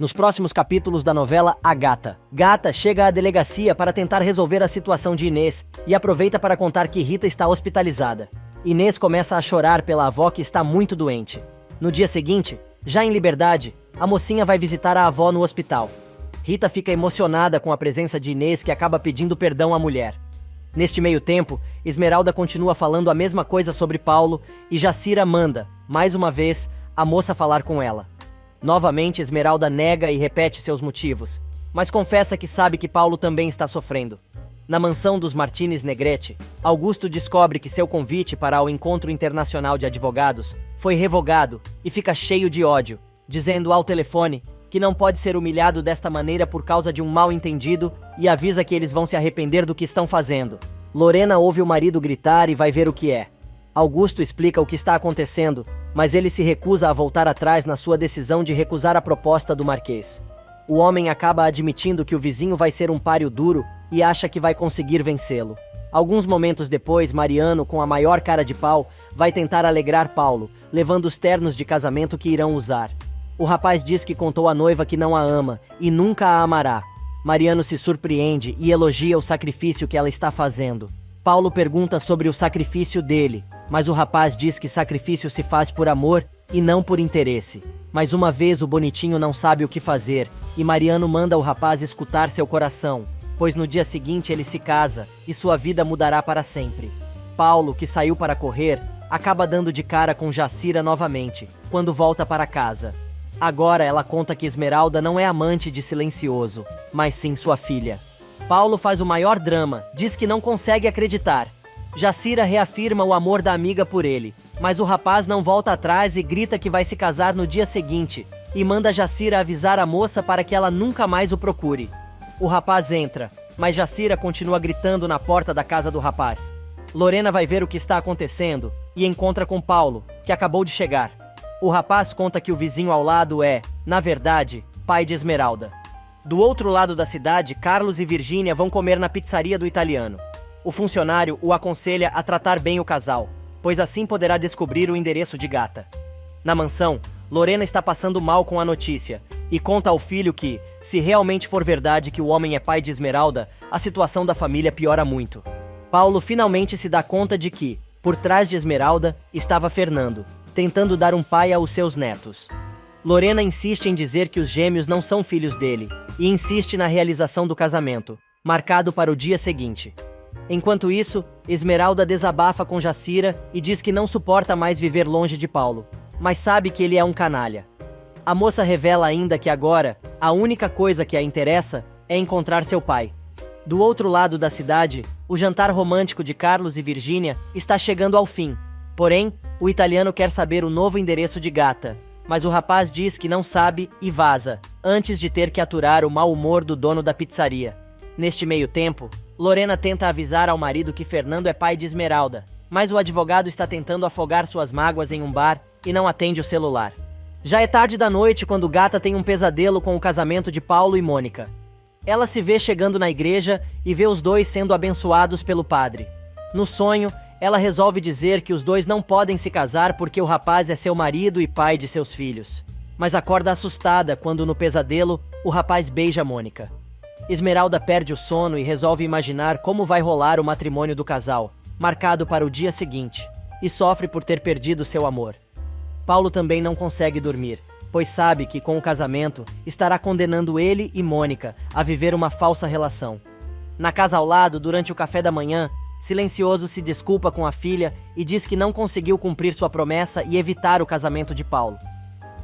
Nos próximos capítulos da novela A Gata. Gata chega à delegacia para tentar resolver a situação de Inês e aproveita para contar que Rita está hospitalizada. Inês começa a chorar pela avó que está muito doente. No dia seguinte, já em liberdade, a mocinha vai visitar a avó no hospital. Rita fica emocionada com a presença de Inês, que acaba pedindo perdão à mulher. Neste meio tempo, Esmeralda continua falando a mesma coisa sobre Paulo e Jacira manda, mais uma vez, a moça falar com ela. Novamente, Esmeralda nega e repete seus motivos, mas confessa que sabe que Paulo também está sofrendo. Na mansão dos Martins Negrete, Augusto descobre que seu convite para o encontro internacional de advogados foi revogado e fica cheio de ódio, dizendo ao telefone que não pode ser humilhado desta maneira por causa de um mal-entendido e avisa que eles vão se arrepender do que estão fazendo. Lorena ouve o marido gritar e vai ver o que é. Augusto explica o que está acontecendo, mas ele se recusa a voltar atrás na sua decisão de recusar a proposta do Marquês. O homem acaba admitindo que o vizinho vai ser um páreo duro e acha que vai conseguir vencê-lo. Alguns momentos depois, Mariano, com a maior cara de pau, vai tentar alegrar Paulo, levando os ternos de casamento que irão usar. O rapaz diz que contou à noiva que não a ama e nunca a amará. Mariano se surpreende e elogia o sacrifício que ela está fazendo. Paulo pergunta sobre o sacrifício dele, mas o rapaz diz que sacrifício se faz por amor e não por interesse. Mais uma vez o bonitinho não sabe o que fazer e Mariano manda o rapaz escutar seu coração, pois no dia seguinte ele se casa e sua vida mudará para sempre. Paulo, que saiu para correr, acaba dando de cara com Jacira novamente, quando volta para casa. Agora ela conta que Esmeralda não é amante de Silencioso, mas sim sua filha. Paulo faz o maior drama, diz que não consegue acreditar. Jacira reafirma o amor da amiga por ele, mas o rapaz não volta atrás e grita que vai se casar no dia seguinte, e manda Jacira avisar a moça para que ela nunca mais o procure. O rapaz entra, mas Jacira continua gritando na porta da casa do rapaz. Lorena vai ver o que está acontecendo e encontra com Paulo, que acabou de chegar. O rapaz conta que o vizinho ao lado é, na verdade, pai de Esmeralda. Do outro lado da cidade, Carlos e Virgínia vão comer na pizzaria do italiano. O funcionário o aconselha a tratar bem o casal, pois assim poderá descobrir o endereço de Gata. Na mansão, Lorena está passando mal com a notícia e conta ao filho que, se realmente for verdade que o homem é pai de Esmeralda, a situação da família piora muito. Paulo finalmente se dá conta de que, por trás de Esmeralda, estava Fernando, tentando dar um pai aos seus netos. Lorena insiste em dizer que os gêmeos não são filhos dele e insiste na realização do casamento, marcado para o dia seguinte. Enquanto isso, Esmeralda desabafa com Jacira e diz que não suporta mais viver longe de Paulo, mas sabe que ele é um canalha. A moça revela ainda que agora, a única coisa que a interessa é encontrar seu pai. Do outro lado da cidade, o jantar romântico de Carlos e Virgínia está chegando ao fim. Porém, o italiano quer saber o novo endereço de Gata, mas o rapaz diz que não sabe e vaza, antes de ter que aturar o mau humor do dono da pizzaria. Neste meio tempo, Lorena tenta avisar ao marido que Fernando é pai de Esmeralda, mas o advogado está tentando afogar suas mágoas em um bar e não atende o celular. Já é tarde da noite quando Gata tem um pesadelo com o casamento de Paulo e Mônica. Ela se vê chegando na igreja e vê os dois sendo abençoados pelo padre. No sonho, ela resolve dizer que os dois não podem se casar porque o rapaz é seu marido e pai de seus filhos. Mas acorda assustada quando, no pesadelo, o rapaz beija Mônica. Esmeralda perde o sono e resolve imaginar como vai rolar o matrimônio do casal, marcado para o dia seguinte, e sofre por ter perdido seu amor. Paulo também não consegue dormir, pois sabe que com o casamento estará condenando ele e Mônica a viver uma falsa relação. Na casa ao lado, durante o café da manhã, Silencioso se desculpa com a filha e diz que não conseguiu cumprir sua promessa e evitar o casamento de Paulo.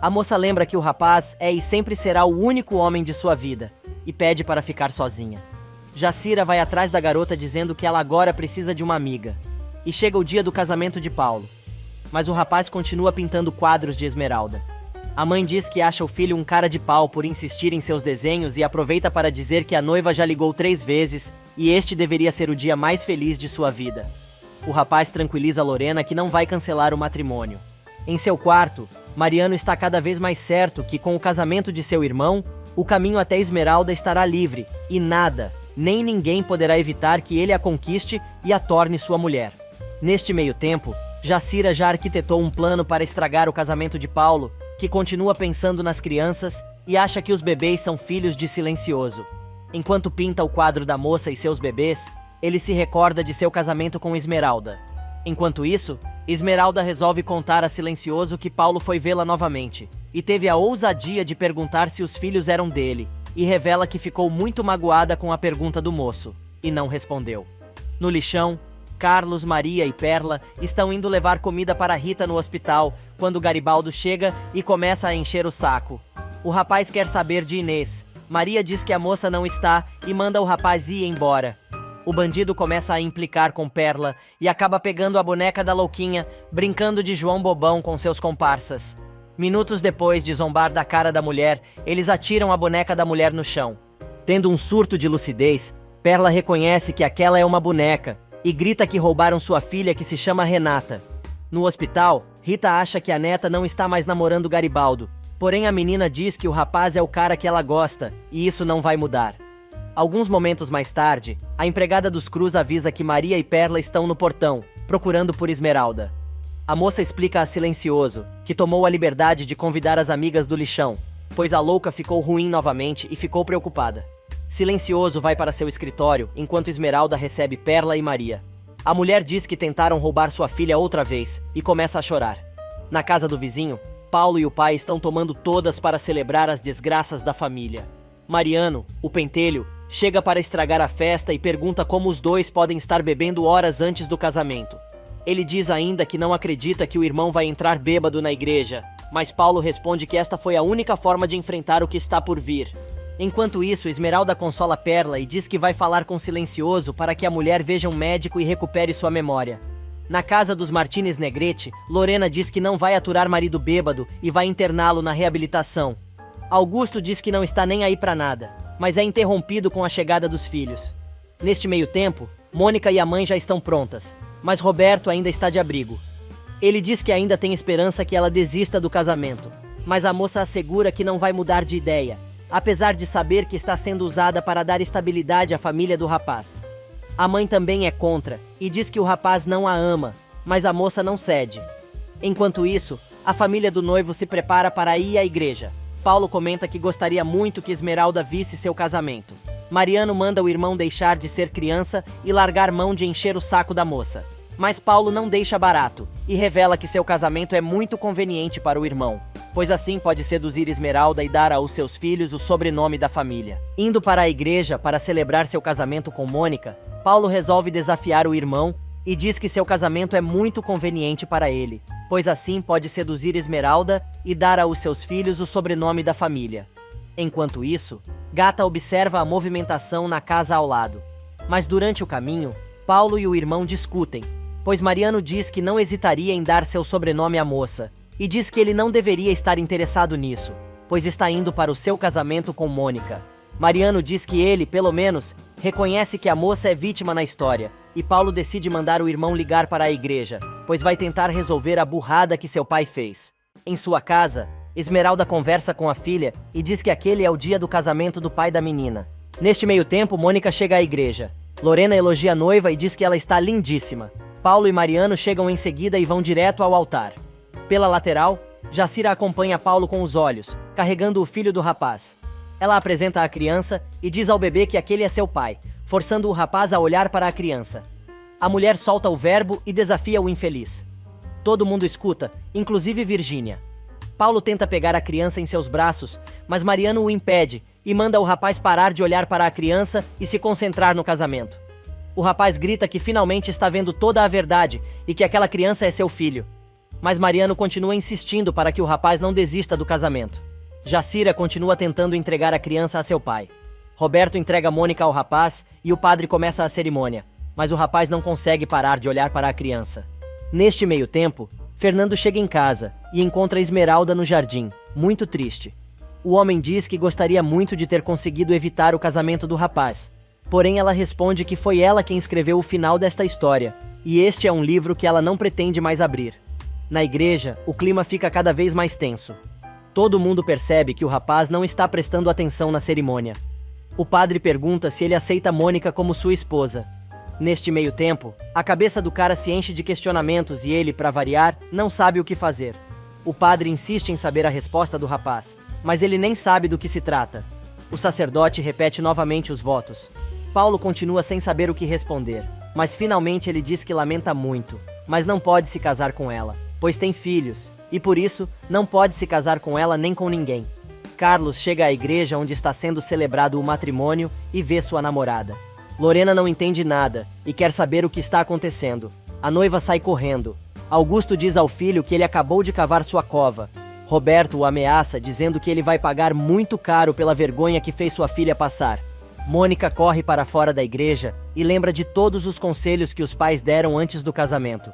A moça lembra que o rapaz é e sempre será o único homem de sua vida e pede para ficar sozinha. Jacira vai atrás da garota dizendo que ela agora precisa de uma amiga. E chega o dia do casamento de Paulo. Mas o rapaz continua pintando quadros de Esmeralda. A mãe diz que acha o filho um cara de pau por insistir em seus desenhos e aproveita para dizer que a noiva já ligou 3 vezes e este deveria ser o dia mais feliz de sua vida. O rapaz tranquiliza Lorena que não vai cancelar o matrimônio. Em seu quarto, Mariano está cada vez mais certo que com o casamento de seu irmão, o caminho até Esmeralda estará livre e nada, nem ninguém poderá evitar que ele a conquiste e a torne sua mulher. Neste meio tempo, Jacira já arquitetou um plano para estragar o casamento de Paulo, que continua pensando nas crianças e acha que os bebês são filhos de Silencioso. Enquanto pinta o quadro da moça e seus bebês, ele se recorda de seu casamento com Esmeralda. Enquanto isso, Esmeralda resolve contar a Silencioso que Paulo foi vê-la novamente, e teve a ousadia de perguntar se os filhos eram dele, e revela que ficou muito magoada com a pergunta do moço, e não respondeu. No lixão, Carlos, Maria e Perla estão indo levar comida para Rita no hospital, quando Garibaldo chega e começa a encher o saco. O rapaz quer saber de Inês. Maria diz que a moça não está e manda o rapaz ir embora. O bandido começa a implicar com Perla e acaba pegando a boneca da louquinha, brincando de João Bobão com seus comparsas. Minutos depois de zombar da cara da mulher, eles atiram a boneca da mulher no chão. Tendo um surto de lucidez, Perla reconhece que aquela é uma boneca e grita que roubaram sua filha, que se chama Renata. No hospital, Rita acha que a neta não está mais namorando Garibaldo, porém a menina diz que o rapaz é o cara que ela gosta e isso não vai mudar. Alguns momentos mais tarde, a empregada dos Cruz avisa que Maria e Perla estão no portão, procurando por Esmeralda. A moça explica a Silencioso que tomou a liberdade de convidar as amigas do lixão, pois a louca ficou ruim novamente e ficou preocupada. Silencioso vai para seu escritório, enquanto Esmeralda recebe Perla e Maria. A mulher diz que tentaram roubar sua filha outra vez e começa a chorar. Na casa do vizinho, Paulo e o pai estão tomando todas para celebrar as desgraças da família. Mariano, o pentelho, chega para estragar a festa e pergunta como os dois podem estar bebendo horas antes do casamento. Ele diz ainda que não acredita que o irmão vai entrar bêbado na igreja, mas Paulo responde que esta foi a única forma de enfrentar o que está por vir. Enquanto isso, Esmeralda consola Perla e diz que vai falar com Silencioso para que a mulher veja um médico e recupere sua memória. Na casa dos Martínez Negrete, Lorena diz que não vai aturar marido bêbado e vai interná-lo na reabilitação. Augusto diz que não está nem aí para nada, mas é interrompido com a chegada dos filhos. Neste meio tempo, Mônica e a mãe já estão prontas, mas Roberto ainda está de abrigo. Ele diz que ainda tem esperança que ela desista do casamento, mas a moça assegura que não vai mudar de ideia, apesar de saber que está sendo usada para dar estabilidade à família do rapaz. A mãe também é contra e diz que o rapaz não a ama, mas a moça não cede. Enquanto isso, a família do noivo se prepara para ir à igreja. Paulo comenta que gostaria muito que Esmeralda visse seu casamento. Mariano manda o irmão deixar de ser criança e largar mão de encher o saco da moça. Mas Paulo não deixa barato e revela que seu casamento é muito conveniente para o irmão, pois assim pode seduzir Esmeralda e dar aos seus filhos o sobrenome da família. Indo para a igreja para celebrar seu casamento com Mônica, Paulo resolve desafiar o irmão e diz que seu casamento é muito conveniente para ele, pois assim pode seduzir Esmeralda e dar aos seus filhos o sobrenome da família. Enquanto isso, Gata observa a movimentação na casa ao lado. Mas durante o caminho, Paulo e o irmão discutem, pois Mariano diz que não hesitaria em dar seu sobrenome à moça, e diz que ele não deveria estar interessado nisso, pois está indo para o seu casamento com Mônica. Mariano diz que ele, pelo menos, reconhece que a moça é vítima na história, e Paulo decide mandar o irmão ligar para a igreja, pois vai tentar resolver a burrada que seu pai fez. Em sua casa, Esmeralda conversa com a filha e diz que aquele é o dia do casamento do pai da menina. Neste meio tempo, Mônica chega à igreja. Lorena elogia a noiva e diz que ela está lindíssima. Paulo e Mariano chegam em seguida e vão direto ao altar. Pela lateral, Jacira acompanha Paulo com os olhos, carregando o filho do rapaz. Ela apresenta a criança e diz ao bebê que aquele é seu pai, forçando o rapaz a olhar para a criança. A mulher solta o verbo e desafia o infeliz. Todo mundo escuta, inclusive Virgínia. Paulo tenta pegar a criança em seus braços, mas Mariano o impede e manda o rapaz parar de olhar para a criança e se concentrar no casamento. O rapaz grita que finalmente está vendo toda a verdade e que aquela criança é seu filho. Mas Mariano continua insistindo para que o rapaz não desista do casamento. Jacira continua tentando entregar a criança a seu pai. Roberto entrega Mônica ao rapaz e o padre começa a cerimônia, mas o rapaz não consegue parar de olhar para a criança. Neste meio tempo, Fernando chega em casa e encontra Esmeralda no jardim, muito triste. O homem diz que gostaria muito de ter conseguido evitar o casamento do rapaz. Porém, ela responde que foi ela quem escreveu o final desta história, e este é um livro que ela não pretende mais abrir. Na igreja, o clima fica cada vez mais tenso. Todo mundo percebe que o rapaz não está prestando atenção na cerimônia. O padre pergunta se ele aceita Mônica como sua esposa. Neste meio tempo, a cabeça do cara se enche de questionamentos e ele, para variar, não sabe o que fazer. O padre insiste em saber a resposta do rapaz, mas ele nem sabe do que se trata. O sacerdote repete novamente os votos. Paulo continua sem saber o que responder, mas finalmente ele diz que lamenta muito, mas não pode se casar com ela, pois tem filhos, e por isso não pode se casar com ela nem com ninguém. Carlos chega à igreja onde está sendo celebrado o matrimônio e vê sua namorada. Lorena não entende nada e quer saber o que está acontecendo. A noiva sai correndo. Augusto diz ao filho que ele acabou de cavar sua cova. Roberto o ameaça dizendo que ele vai pagar muito caro pela vergonha que fez sua filha passar. Mônica corre para fora da igreja e lembra de todos os conselhos que os pais deram antes do casamento.